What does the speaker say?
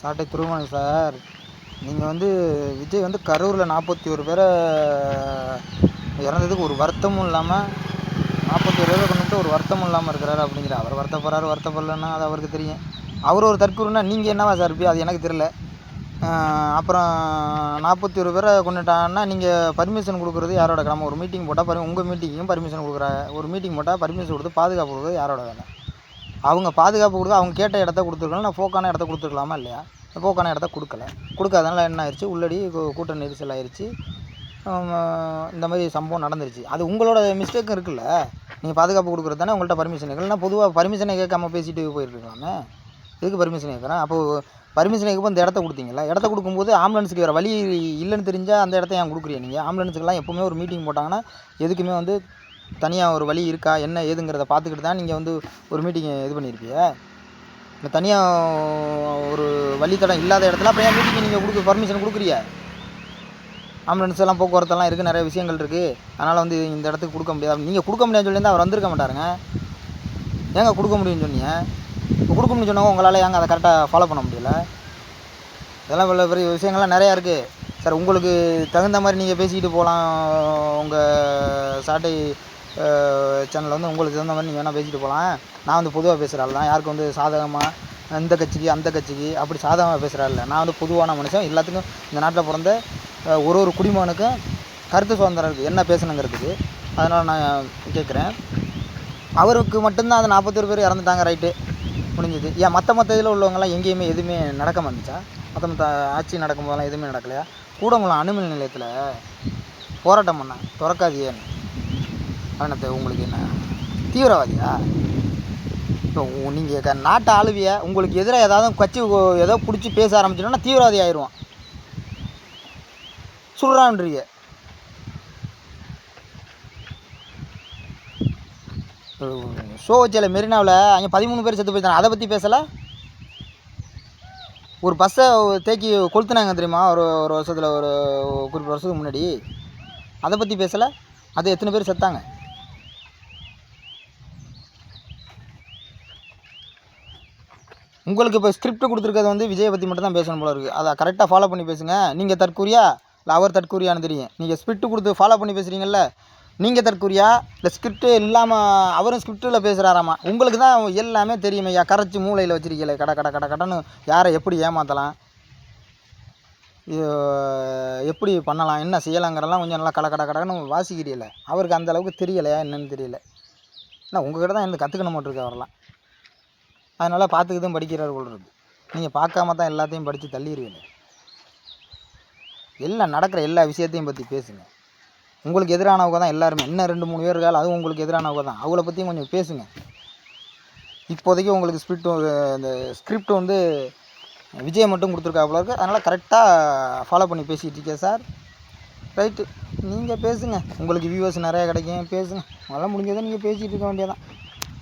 சாட்டை துருவன் சார். நீங்கள் வந்து விஜய் வந்து கரூரில் 41 பேரை இறந்ததுக்கு ஒரு வருத்தமும் இல்லாமல் 41 பேரை கொண்டுட்டு ஒரு வருத்தமும் இல்லாமல் இருக்கிறாரு அப்படிங்கிற. அவர் வருத்தப்படுறாரு வருத்தப்படலன்னா அது அவருக்கு தெரியும். அவர் ஒரு தற்கூறுனா நீங்கள் என்னவா சார் இருப்பீங்க அது எனக்கு தெரியல. அப்புறம் 41 பேரை கொண்டுட்டாங்கன்னா நீங்கள் பர்மிஷன் கொடுக்குறது யாரோட கடமை? ஒரு மீட்டிங் போட்டால் உங்கள் மீட்டிங்கும் பர்மிஷன் கொடுக்குறாங்க. ஒரு மீட்டிங் போட்டால் பர்மிஷன் கொடுத்து பாதுகாப்பு கொடுக்குறது யாரோட வேலை? அவங்க பாதுகாப்பு கொடுக்க அவங்க கேட்ட இடத்த கொடுத்துருக்கலாம். நான் ஃபோக்கான இடத்த கொடுத்துருக்கலாமா இல்லையா? ஃபோக்கான இடத்த கொடுக்காதனால என்ன ஆயிடுச்சு, உள்ளடி கூட்ட நெரிசல் ஆயிடுச்சு. இந்த மாதிரி சம்பவம் நடந்துருச்சு. அது உங்களோட மிஸ்டேக்கும் இருக்குல்ல. நீங்கள் பாதுகாப்பு கொடுக்குறது தானே உங்கள்கிட்ட பர்மிஷன் கேட்கலாம். பொதுவாக பர்மிஷனை கேட்காம பேசிட்டு போயிருக்கலாமே. எதுக்கு பர்மிஷன் கேட்குறேன்? அப்போது பர்மிஷன் கேட்கும்போது இந்த இடத்த கொடுத்தீங்களா? இடத்த கொடுக்கும்போது ஆம்புலன்ஸுக்கு வேறு வழி இல்லைன்னு தெரிஞ்சால் அந்த இடத்த ஏன் கொடுக்குறீங்க நீங்கள்? ஆம்புலன்ஸுக்கெல்லாம் எப்போவுமே ஒரு மீட்டிங் போட்டாங்கன்னா எதுக்குமே வந்து தனியாக ஒரு வழி இருக்கா என்ன ஏதுங்கிறத பார்த்துக்கிட்டு தான் நீங்கள் வந்து ஒரு மீட்டிங் இது பண்ணியிருப்பீங்க. இந்த தனியாக ஒரு வழித்தடம் இல்லாத இடத்துல அப்புறம் ஏன் மீட்டிங் நீங்கள் பர்மிஷன் கொடுக்குறீங்க? ஆம்புலன்ஸ் எல்லாம் போக்குவரத்தெல்லாம் இருக்குது, நிறைய விஷயங்கள் இருக்குது. அதனால் வந்து இந்த இடத்துக்கு கொடுக்க முடியாது. நீங்கள் கொடுக்க முடியாதுன்னு சொல்லி அவர் வந்திருக்க மாட்டாருங்க. ஏங்க கொடுக்க முடியும்னு சொன்னீங்க? இப்போ கொடுக்க முடியும்னு சொன்னவங்க உங்களால் ஏங்க அதை கரெக்டாக ஃபாலோ பண்ண முடியல? இதெல்லாம் இவ்வளோ பெரிய விஷயங்கள்லாம் நிறையா இருக்குது சார். உங்களுக்கு தகுந்த மாதிரி நீங்கள் பேசிக்கிட்டு போகலாம். உங்கள் சாட்டை சேனலில் வந்து உங்களுக்கு தகுந்த மாதிரி நீங்கள் வேணால் பேசிட்டு போகலாம். நான் வந்து பொதுவாக பேசுகிறாள் தான். யாருக்கு வந்து சாதகமாக இந்த கட்சிக்கு அந்த கட்சிக்கு அப்படி சாதகமாக பேசுகிறாள் இல்லை. நான் வந்து பொதுவான மனுஷன். எல்லாத்துக்கும் இந்த நாட்டில் பிறந்த ஒரு குடிமகனுக்கும் கருத்து சுதந்திரம் இருக்குது என்ன பேசணுங்கிறதுக்கு. அதனால் நான் கேட்குறேன். அவருக்கு மட்டும்தான் அந்த 41 பேர் இறந்துட்டாங்க, ரைட்டு, முடிஞ்சுது. ஏன் மற்ற இதில் உள்ளவங்கலாம் எங்கேயுமே எதுவுமே நடக்காம இருந்துச்சா? மற்ற ஆட்சி நடக்கும்போதெல்லாம் எதுவுமே நடக்கலையா? கூடங்குளம் அணுமின் நிலையத்தில் போராட்டம் பண்ணேன், திறக்காதியேன்னு. அவனத்தை உங்களுக்கு என்ன தீவிரவாதியா? இப்போ நீங்கள் நாட்டை ஆளுவிய உங்களுக்கு எதிராக ஏதாவது கட்சி ஏதோ பிடிச்சி பேச ஆரம்பிச்சிட்டோன்னா தீவிரவாதி ஆயிடுவான். சொல்கிறான்றீங்க. ஷோ வச்சல மெரினாவில் அங்கே 13 பேர் செத்து போயிட்டாங்க. அதை பற்றி பேசலை. ஒரு பஸ்ஸை தேக்கி கொளுத்துனாங்க தெரியுமா? ஒரு வருஷத்தில் ஒரு குறிப்பிட்ட வருஷத்துக்கு முன்னாடி. அதை பற்றி பேசலை. அது எத்தனை பேர் செத்தாங்க? உங்களுக்கு இப்போ ஸ்கிரிப்ட் கொடுத்துருக்கிறது வந்து விஜயை பற்றி மட்டும் தான் பேசணும் போல இருக்குது. அதை கரெக்டாக ஃபாலோ பண்ணி பேசுங்க. நீங்கள் தற்கூரியா இல்லை அவர் தற்கூரியான்னு தெரியும். நீங்கள் ஸ்கிரிப்ட் கொடுத்து ஃபாலோ பண்ணி பேசுகிறீங்கல்ல, நீங்கள் தற்கூரியா இல்லை ஸ்கிரிப்டு இல்லாமல் அவரும் ஸ்கிரிப்டில் பேசுகிறாராமா? உங்களுக்கு தான் எல்லாமே தெரியுமே. கரைச்சி மூளையில் வச்சுருக்கீங்களே கடன்னு யாரை எப்படி ஏமாற்றலாம், எப்படி பண்ணலாம், என்ன செய்யலாங்கிறலாம் கொஞ்சம் நல்லா கடன்னு வாசிக்கிறீங்களே. அவருக்கு அந்த அளவுக்கு தெரியலையா என்னன்னு தெரியல. ஏன்னா உங்கள்கிட்ட தான் எனக்கு கற்றுக்கணும் மாட்டிருக்கு அவரெல்லாம். அதனால் பார்த்துக்கிட்டும் படிக்கிறார் போல் இருக்குது. நீங்கள் பார்க்காம தான் எல்லாத்தையும் படித்து தள்ளிடுவீங்க. எல்லாம் நடக்கிற எல்லா விஷயத்தையும் பற்றி பேசுங்க. உங்களுக்கு எதிரானவங்க தான் எல்லாருமே. இன்னும் 2-3 பேர் இருக்காள், அதுவும் உங்களுக்கு எதிரானவங்க தான். அவங்கள பற்றியும் கொஞ்சம் பேசுங்க. இப்போதைக்கு உங்களுக்கு இந்த ஸ்கிரிப்ட் வந்து விஜய் மட்டும் கொடுத்துருக்காப்புல இருக்குது. அதனால் கரெக்டாக ஃபாலோ பண்ணி பேசிகிட்டு இருக்கேன் சார். ரைட்டு, நீங்கள் பேசுங்க. உங்களுக்கு வியூவர்ஸ் நிறையா கிடைக்கும், பேசுங்க. அதெல்லாம் முடிஞ்சதை நீங்கள் பேசிகிட்டு இருக்க வேண்டியதான்.